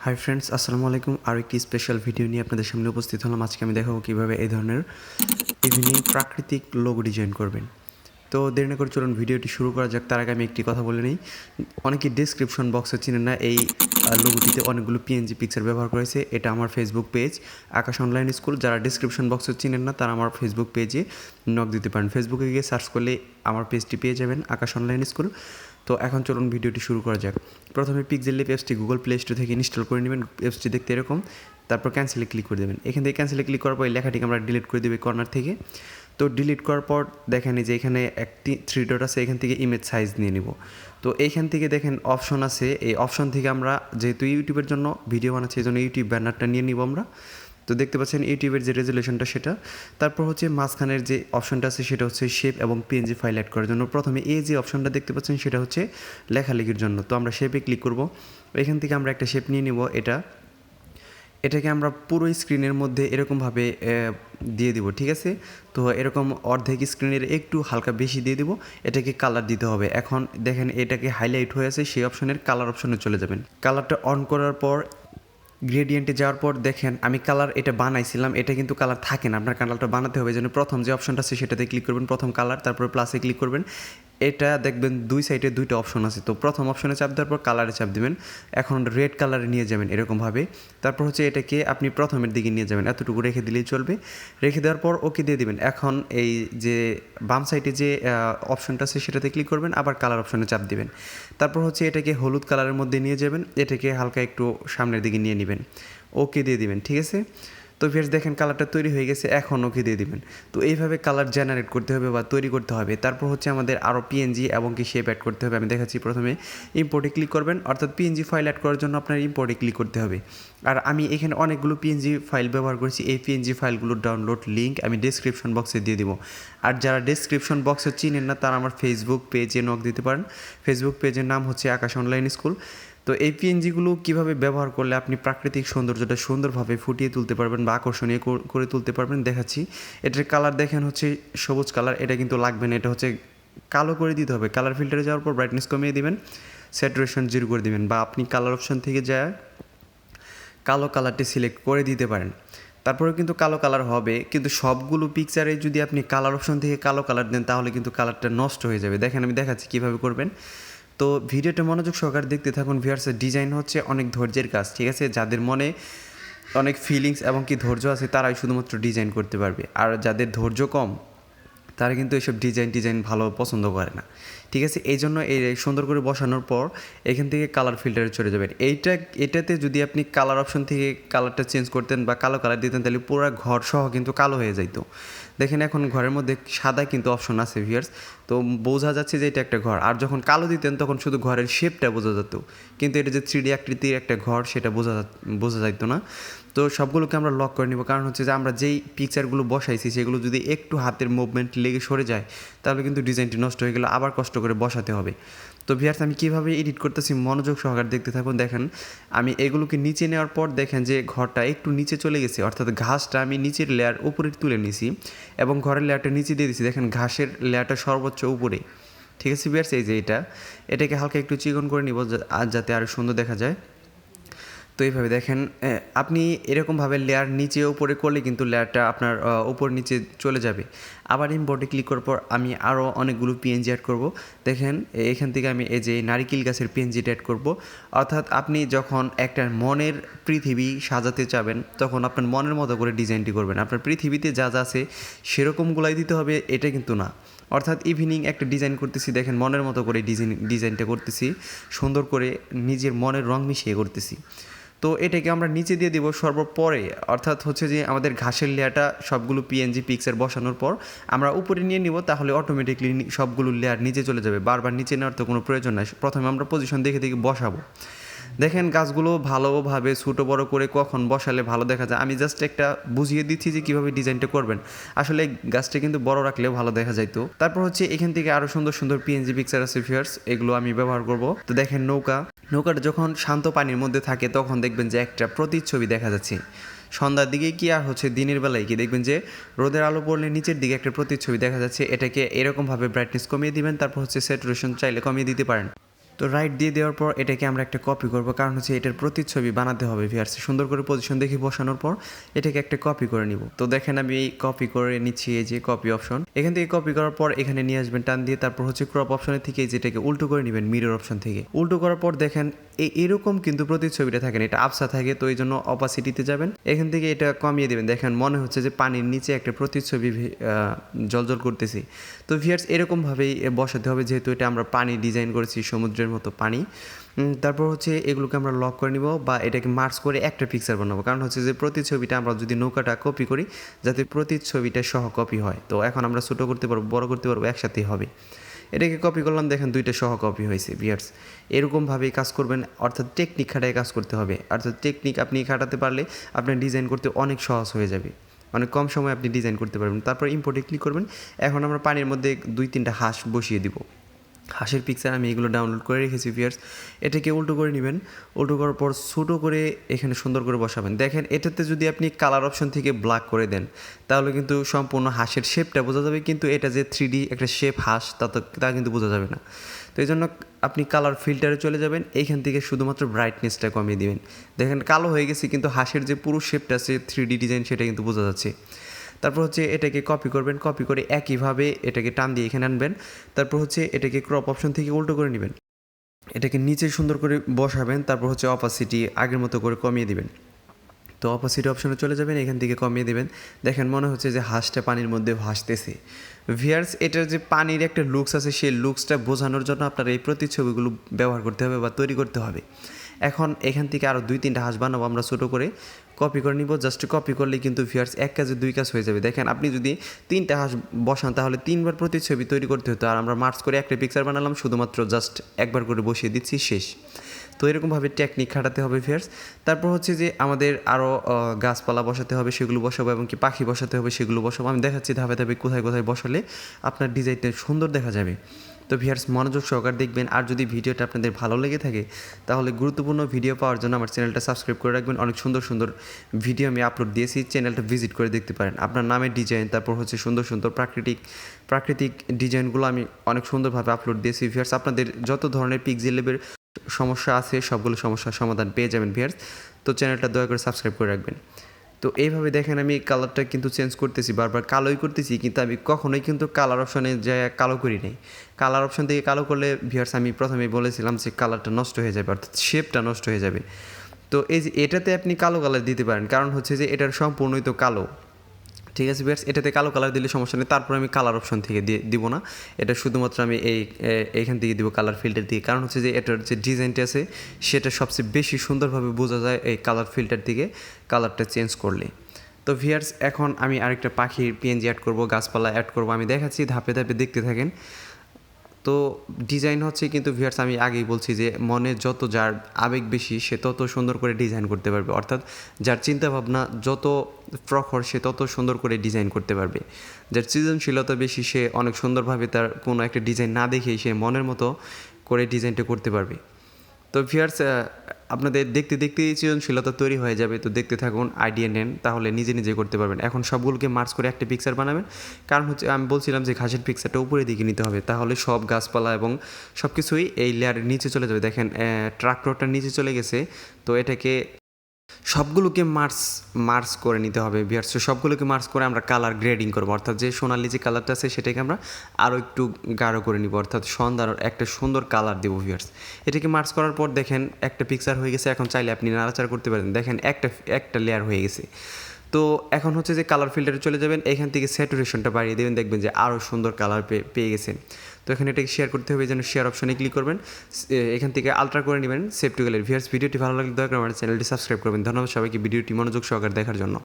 Hi friends, আসসালামু আলাইকুম। আর একটি স্পেশাল ভিডিও নিয়ে আপনাদের সামনে উপস্থিত হলাম। আজকে আমি দেখাবো কীভাবে এই ধরনের ইভিনিং প্রাকৃতিক লোগো ডিজাইন করবেন। তো দেরি না করে চলুন ভিডিওটি শুরু করা যাক। তার আগে আমি একটি কথা বলে নিই, অনেকেই ডিসক্রিপশন বক্সে চিনেন না, এই লোগোটিতে অনেকগুলো পিএনজি পিকচার ব্যবহার করেছে। এটা আমার ফেসবুক পেজ আকাশ অনলাইন স্কুল। যারা ডিসক্রিপশন বক্সে চিনেন না তারা আমার ফেসবুক পেজে নক দিতে পারেন। ফেসবুকে গিয়ে সার্চ করলে আমার পেজটি পেয়ে যাবেন, আকাশ অনলাইন স্কুল। তো এখন চলুন ভিডিওটি শুরু করা যাক। প্রথমে পিক্সেলল্যাব অ্যাপসটি গুগল প্লে স্টোর থেকে ইনস্টল করে নেবেন। অ্যাপসটি দেখতে এরকম, তারপর ক্যান্সেলে ক্লিক করে দেবেন। এখান থেকে ক্যান্সেলে ক্লিক করার পর এই লেখাটিকে আমরা ডিলিট করে দেবে কর্নার থেকে। তো ডিলিট করার পর দেখেন যে এখানে একটি 3 ডট আছে, এখান থেকে ইমেজ সাইজ নিয়ে নিব। তো এইখান থেকে দেখেন অপশন আছে, এই অপশন থেকে আমরা যেহেতু ইউটিউবের জন্য ভিডিও বানাচ্ছি এই জন্য ইউটিউব ব্যানারটা নিয়ে নিব আমরা। তো দেখতে পাচ্ছেন ইউটিউবের যে রেজুলেশনটা সেটা। তারপর হচ্ছে মাঝখানের যে অপশনটা আছে সেটা হচ্ছে শেপ এবং পিএনজি ফাইল অ্যাড করার জন্য। প্রথমে এই যে অপশনটা দেখতে পাচ্ছেন সেটা হচ্ছে লেখালেখির জন্য। তো আমরা শেপে ক্লিক করব। এখান থেকে আমরা একটা শেপ নিয়ে নিব। এটাকে আমরা পুরো স্ক্রিনের মধ্যে এরকমভাবে দিয়ে দিব, ঠিক আছে। তো এরকম অর্ধেক স্ক্রিনের একটু হালকা বেশি দিয়ে দিব। এটাকে কালার দিতে হবে। এখন দেখেন এটাকে হাইলাইট হয়ে আছে, সেই অপশনের কালার অপশনে চলে যাবেন। কালারটা অন করার পর গ্রেডিয়েন্টে যাওয়ার পর দেখেন আমি কালার এটা বানাইছিলাম, এটা কিন্তু কালার থাকে না, আপনার কালারটা বানাতে হবে। যেন প্রথম যে অপশনটা আছে সেটাতে ক্লিক করবেন, প্রথম কালার, তারপরে প্লাসে ক্লিক করবেন। এটা দেখবেন দুই সাইডে দুইটা অপশন আছে। তো প্রথম অপশনে চাপ দেওয়ার পর কালারে চাপ দিবেন। এখন রেড কালারে নিয়ে যাবেন এরকমভাবে। তারপর হচ্ছে এটাকে আপনি প্রথমের দিকে নিয়ে যাবেন, এতটুকু রেখে দিলেই চলবে। রেখে দেওয়ার পর ওকে দিয়ে দিবেন। এখন এই যে বাম সাইডে যে অপশনটা আছে সেটাতে ক্লিক করবেন, আবার কালার অপশনে চাপ দিবেন। তারপর হচ্ছে এটাকে হলুদ কালারের মধ্যে নিয়ে যাবেন, এটাকে হালকা একটু সামনের দিকে নিয়ে নেবেন, ওকে দিয়ে দিবেন, ঠিক আছে। তো ভিউয়ার্স দেখেন কালারটা তৈরি হয়ে গেছে, এখন ওকে দিয়ে দিবেন। তো এইভাবে কালার জেনারেট করতে হবে বা তৈরি করতে হবে। তারপর হচ্ছে আমাদের আরও পিএনজি এবং কি শেপ অ্যাড করতে হবে। আমি দেখাচ্ছি, প্রথমে ইম্পোর্টে ক্লিক করবেন, অর্থাৎ পিএনজি ফাইল অ্যাড করার জন্য আপনার ইম্পোর্টে ক্লিক করতে হবে। আর আমি এখানে অনেকগুলো পিএনজি ফাইল ব্যবহার করেছি। এই পিএনজি ফাইলগুলোর ডাউনলোড লিঙ্ক আমি ডিসক্রিপশন বক্সে দিয়ে দিব। আর যারা ডিসক্রিপশন বক্সে চিনেন না তারা আমার ফেসবুক পেজে নক দিতে পারেন। ফেসবুক পেজের নাম হচ্ছে আকাশ অনলাইন স্কুল। তো এই পিএনজিগুলো কীভাবে ব্যবহার করলে আপনি প্রাকৃতিক সৌন্দর্যটা সুন্দরভাবে ফুটিয়ে তুলতে পারবেন বা আকর্ষণীয় করে তুলতে পারবেন দেখাচ্ছি। এটার কালার দেখেন হচ্ছে সবুজ কালার, এটা কিন্তু লাগবে না, এটা হচ্ছে কালো করে দিতে হবে। কালার ফিল্টারে যাওয়ার পর ব্রাইটনেস কমিয়ে দিবেন, স্যাচুরেশন 0 করে দিবেন, বা আপনি কালার অপশন থেকে যায় কালো কালারটি সিলেক্ট করে দিতে পারেন। তারপরে কিন্তু কালো কালার হবে, কিন্তু সবগুলো পিকচারে যদি আপনি কালার অপশন থেকে কালো কালার দেন তাহলে কিন্তু কালারটা নষ্ট হয়ে যাবে। দেখেন আমি দেখাচ্ছি কীভাবে করবেন। তো ভিডিওটা মনোযোগ সহকারে দেখতে থাকুন। ভিউয়ার্সের ডিজাইন হচ্ছে অনেক ধৈর্যের কাজ, ঠিক আছে। যাদের মনে অনেক ফিলিংস এবং কি ধৈর্য আছে তারাই শুধুমাত্র ডিজাইন করতে পারবে। আর যাদের ধৈর্য কম তারা কিন্তু এইসব ডিজাইন ভালো পছন্দ করে না, ঠিক আছে। এই জন্য এই সুন্দর করে বসানোর পর এখান থেকে কালার ফিল্টারে চলে যাবেন। এটাতে যদি আপনি কালার অপশন থেকে কালারটা চেঞ্জ করতেন বা কালো কালার দিতেন তাহলে পুরো ঘর সহ কিন্তু কালো হয়ে যাইতো। দেখেন এখন ঘরের মধ্যে সাদা কিন্তু অপশন আছে ভিউয়ার্স, তো বোঝা যাচ্ছে যে এটা একটা ঘর। আর যখন কালো দিতেন তখন শুধু ঘরের শেপটা বোঝা যেত, কিন্তু এটা যে 3D আকৃতির একটা ঘর সেটা বোঝা যাইতো না। তো সবগুলোকে আমরা লক করে নিব, কারণ হচ্ছে যে আমরা যেই পিকচারগুলো বসাইছি সেগুলো যদি একটু হাতের মুভমেন্ট লেগে সরে যায় তাহলে কিন্তু ডিজাইনটি নষ্ট হয়ে গেলে আবার কষ্ট করে বসাতে হবে। তো ভিউয়ার্স আমি কীভাবে এডিট করতেছি মনোযোগ সহকারে দেখতে থাকুন। দেখেন আমি এগুলোকে নিচে নেওয়ার পর দেখেন যে ঘরটা একটু নিচে চলে গেছে, অর্থাৎ ঘাসটা আমি নিচের লেয়ার উপরে তুলে নিছি এবং ঘরের লেয়ারটা নিচে দিয়ে দিছি। দেখেন ঘাসের লেয়ারটা সর্বোচ্চ উপরে, ঠিক আছে ভিউয়ার্স। এই যে এটাকে হালকা একটু চিকন করে নিব যাতে আরও সুন্দর দেখা যায়। তো এইভাবে দেখেন আপনি এরকমভাবে লেয়ার নিচে উপরে করলে কিন্তু লেয়ারটা আপনার উপর নিচে চলে যাবে। আবার ইম্পোর্টে ক্লিক করার পর আমি আরও অনেকগুলো পিএনজি অ্যাড করব। দেখেন এখান থেকে আমি এই যে নারিকেল গাছের পিএনজিটা অ্যাড করব। অর্থাৎ আপনি যখন একটা মনের পৃথিবী সাজাতে চাবেন তখন আপনার মনের মতো করে ডিজাইনটি করবেন। আপনার পৃথিবীতে যা যা আছে সেরকমগুলাই দিতে হবে এটা কিন্তু না। অর্থাৎ ইভিনিং একটা ডিজাইন করতেছি, দেখেন মনের মতো করে ডিজাইনটা করতেছি, সুন্দর করে নিজের মনের রং মিশিয়ে করতেছি। তো এটাকে আমরা নিচে দিয়ে দিব সর্বপরে, অর্থাৎ হচ্ছে যে আমাদের ঘাসের লেয়ারটা সবগুলো পিএনজি পিকচার বসানোর পর আমরা উপরে নিয়ে নিব, তাহলে অটোমেটিকলি সবগুলো লেয়ার নিচে চলে যাবে। বারবার নিচে নেওয়ার তো কোনো প্রয়োজন নাই। প্রথমে আমরা পজিশন দেখে বসাবো। দেখেন গাছগুলো ভালোভাবে ছোটো বড়ো করে কখন বসালে ভালো দেখা যায়। আমি জাস্ট একটা বুঝিয়ে দিচ্ছি যে কীভাবে ডিজাইনটা করবেন। আসলে গাছটা কিন্তু বড় রাখলেও ভালো দেখা যাইতো। তারপর হচ্ছে এখান থেকে আরও সুন্দর সুন্দর পিএনজি পিকচার আছে ভিউয়ার্স, এগুলো আমি ব্যবহার করব। তো দেখেন নৌকাটা যখন শান্ত পানির মধ্যে থাকে তখন দেখবেন যে একটা প্রতিচ্ছবি দেখা যাচ্ছে। সন্ধ্যার দিকে কি আর হচ্ছে দিনের বেলায় কি দেখবেন যে রোদের আলো পড়লে নিচের দিকে একটা প্রতিচ্ছবি দেখা যাচ্ছে। এটাকে এরকমভাবে ব্রাইটনেস কমিয়ে দিবেন, তারপর হচ্ছে স্যাচুরেশন চাইলে কমিয়ে দিতে পারেন। তো রাইট দিয়ে দেওয়ার পর এটাকে আমরা একটা কপি করব, কারণ হচ্ছে এটার প্রতিচ্ছবি বানাতে হবে ভিউয়ার্স। সুন্দর করে পজিশন দেখে বসানোর পর এটাকে একটা কপি করে নিব। তো দেখেন আমি কপি করে নিচ্ছি, এই যে কপি অপশন, এখান থেকে কপি করার পর এখানে নিয়ে আসবেন টান দিয়ে, তারপর হচ্ছে ক্রপ অপশনের থেকে যেটাকে উল্টো করে নেবেন মিরর অপশন থেকে। উল্টো করার পর দেখেন এরকম কিন্তু প্রতিচ্ছবিটা থাকে না, এটা আবসা থাকে, তো এই জন্য অপাসিটিতে যাবেন, এখান থেকে এটা কমিয়ে দেবেন। দেখেন মনে হচ্ছে যে পানির নিচে একটা প্রতিচ্ছবি জলজল করতেছি। তো ভিউয়ার্স এরকমভাবেই বসাতে হবে, যেহেতু এটা আমরা পানি ডিজাইন করেছি, সমুদ্রের মতো পানি। তারপর হচ্ছে এগুলোকে আমরা লক করে নিব বা এটাকে মার্চ করে একটা পিকচার বানাবো, কারণ হচ্ছে যে প্রতিচ্ছবিটা আমরা যদি নৌকাটা কপি করি যাতে প্রতিচ্ছবিটা সহ কপি হয়। তো এখন আমরা ছোটো করতে পারবো, বড় করতে পারবো, একসাথেই হবে। এটাকে কপি করলাম, দেখেন দুইটা সহ কপি হয়েছে ভিউয়ার্স। এরকমভাবেই কাজ করবেন, অর্থাৎ টেকনিক খাটায় কাজ করতে হবে। অর্থাৎ টেকনিক আপনি খাটাতে পারলে আপনার ডিজাইন করতে অনেক সহজ হয়ে যাবে, অনেক কম সময়ে আপনি ডিজাইন করতে পারবেন। তারপর ইম্পোর্টে ক্লিক করবেন। এখন আমরা পানির মধ্যে 2-3টা হাঁস বসিয়ে দিব। হাঁসের পিকচার আমি এগুলো ডাউনলোড করে রেখেছি ভিউয়ার্স। এটাকে উল্টো করে নেবেন, উল্টো করার পর ছোটো করে এখানে সুন্দর করে বসাবেন। দেখেন এটাতে যদি আপনি কালার অপশন থেকে ব্ল্যাক করে দেন তাহলে কিন্তু সম্পূর্ণ হাঁসের শেপটা বোঝা যাবে, কিন্তু এটা যে 3D একটা শেপ হাঁস তা কিন্তু বোঝা যাবে না। তো এই জন্য আপনি কালার ফিল্টারে চলে যাবেন, এইখান থেকে শুধুমাত্র ব্রাইটনেসটা কমিয়ে দিবেন। দেখেন কালো হয়ে গেছে, কিন্তু হাঁসের যে পুরো শেপটা আছে 3D ডিজাইন সেটা কিন্তু বোঝা যাচ্ছে। তারপর হচ্ছে এটাকে কপি করবেন, কপি করে একইভাবে এটাকে টান দিয়ে এখানে আনবেন। তারপর হচ্ছে এটাকে ক্রপ অপশন থেকে উল্টো করে নেবেন, এটাকে নিচে সুন্দর করে বসাবেন। তারপর হচ্ছে অপাসিটি আগের মতো করে কমিয়ে দিবেন। তো অপাসিটি অপশনে চলে যাবেন, এখান থেকে কমিয়ে দেবেন। দেখেন মনে হচ্ছে যে হাঁসটা পানির মধ্যে ভাসতেছে। ভিউয়ার্স এটার যে পানির একটা লুকস আছে, সেই লুকসটা বোঝানোর জন্য আপনার এই প্রতিচ্ছবিগুলো ব্যবহার করতে হবে বা তৈরি করতে হবে। এখন এখান থেকে আরও 2-3টা হাঁস বানাবো আমরা ছোটো করে, কপি করে নিব। জাস্ট কপি করলেই কিন্তু ভিউয়ার্স এক কাজে 2 কাজ হয়ে যাবে। দেখেন আপনি যদি 3টা হাঁস বসান তাহলে 3বার প্রতিচ্ছবি তৈরি করতে হতো, আর আমরা মার্চ করে একটা পিকচার বানালাম, শুধুমাত্র জাস্ট একবার করে বসিয়ে দিচ্ছি, শেষ। তো এরকমভাবে টেকনিক খাটাতে হবে ভিউয়ার্স। তারপর হচ্ছে যে আমাদের আরও গাছপালা বসাতে হবে, সেগুলো বসাবো, এবং কি পাখি বসাতে হবে, সেগুলো বসাবো। আমি দেখাচ্ছি ধাপে ধাপে কোথায় কোথায় বসালে আপনার ডিজাইনটা সুন্দর দেখা যাবে। তো ভিউয়ার্স মনোযোগ সহকারে দেখবেন, আর যদি ভিডিওটা আপনাদের ভালো লেগে থাকে তাহলে গুরুত্বপূর্ণ ভিডিও পাওয়ার জন্য আমার চ্যানেলটা সাবস্ক্রাইব করে রাখবেন। অনেক সুন্দর সুন্দর ভিডিও আমি আপলোড দিয়েছি, চ্যানেলটা ভিজিট করে দেখতে পারেন। আপনার নামের ডিজাইন, তারপর হচ্ছে সুন্দর সুন্দর প্রাকৃতিক ডিজাইনগুলো আমি অনেক সুন্দরভাবে আপলোড দিয়েছি ভিউয়ার্স। আপনাদের যত ধরনের পিক্সেলের সমস্যা আছে সবগুলো সমস্যার সমাধান পেয়ে যাবেন ভিউয়ার্স। তো চ্যানেলটা দয়া করে সাবস্ক্রাইব করে রাখবেন। তো এইভাবে দেখেন আমি কালারটা কিন্তু চেঞ্জ করতেছি, বারবার কালোই করতেছি, কিন্তু আমি কখনোই কিন্তু কালার অপশনে যায় কালো করি নাই। কালার অপশন থেকে কালো করলে ভিউয়ার্স আমি প্রথমেই বলেছিলাম যে কালারটা নষ্ট হয়ে যাবে, অর্থাৎ শেপটা নষ্ট হয়ে যাবে। তো এই যে এটাতে আপনি কালো কালার দিতে পারেন, কারণ হচ্ছে যে এটার সম্পূর্ণই তো কালো। ঠিক আছে ভিউয়ার্স, এটাতে কালো কালার দিলে সমস্যা নেই। তারপর আমি কালার অপশন থেকে দিব না, এটা শুধুমাত্র আমি এইখান থেকে দিব কালার ফিল্টার দিয়ে, কারণ হচ্ছে যে এটার যে ডিজাইনটা আছে সেটা সবচেয়ে বেশি সুন্দরভাবে বোঝা যায় এই কালার ফিল্টার থেকে কালারটা চেঞ্জ করলে। তো ভিউয়ার্স এখন আমি আরেকটা পাখির পিএনজি অ্যাড করব, গাছপালা অ্যাড করব, আমি দেখাচ্ছি ধাপে ধাপে দেখতে থাকেন। তো ডিজাইন হচ্ছে কিন্তু ভিউয়ার্স আমি আগেই বলছি যে মনে যত যার আবেগ বেশি সে তত সুন্দর করে ডিজাইন করতে পারবে, অর্থাৎ যার চিন্তাভাবনা যত প্রখর সে তত সুন্দর করে ডিজাইন করতে পারবে। যার সৃজনশীলতা বেশি সে অনেক সুন্দরভাবে তার কোনো একটা ডিজাইন না দেখেই সে মনের মতো করে ডিজাইনটা করতে পারবে। তো ভিউয়ার্স আপনাদের দেখতে দেখতেই সৃজনশীলতা তৈরি হয়ে যাবে। তো দেখতে থাকুন, আইডিয়া নেন, তাহলে নিজে নিজে করতে পারবেন। এখন সবগুলোকে মার্চ করে একটা পিকচার বানাবেন, কারণ হচ্ছে আমি বলছিলাম যে ঘাসের পিকচারটা উপরের দিকে নিতে হবে, তাহলে সব গাছপালা এবং সব কিছুই এই লেয়ারের নিচে চলে যাবে। দেখেন ট্রাক্টরটা নিচে চলে গেছে, তো এটাকে সবগুলোকে মার্চ করে নিতে হবে ভিউয়ার্স। সবগুলোকে মার্চ করে আমরা কালার গ্রেডিং করবো, অর্থাৎ যে সোনালি যে কালারটা আছে সেটাকে আমরা আরও একটু গাঢ় করে নিব, অর্থাৎ সন্ধ্যার একটা সুন্দর কালার দেবো ভিউয়ার্স। এটাকে মার্চ করার পর দেখেন একটা পিকচার হয়ে গেছে। এখন চাইলে আপনি নাড়াচাড়া করতে পারেন, দেখেন একটা লেয়ার হয়ে গেছে। তো এখন হচ্ছে যে কালার ফিল্টারে চলে যাবেন, এখান থেকে স্যাচুরেশনটা বাড়িয়ে দেবেন, দেখবেন যে আরও সুন্দর কালার পেয়ে গেছেন। তো এখানে এটাকে শেয়ার করতে হবে, যেন শেয়ার অপশনে ক্লিক করবেন, এখান থেকে আলট্রা করে নেবেন, সেভ টু গ্যালারি। ভিউয়ার্স ভিডিওটি ভালো লাগলে দয়া করে আমার চ্যানেলটি সাবস্ক্রাইব করবেন। ধন্যবাদ সবাইকে ভিডিওটি মনোযোগ সহকারে দেখার জন্য।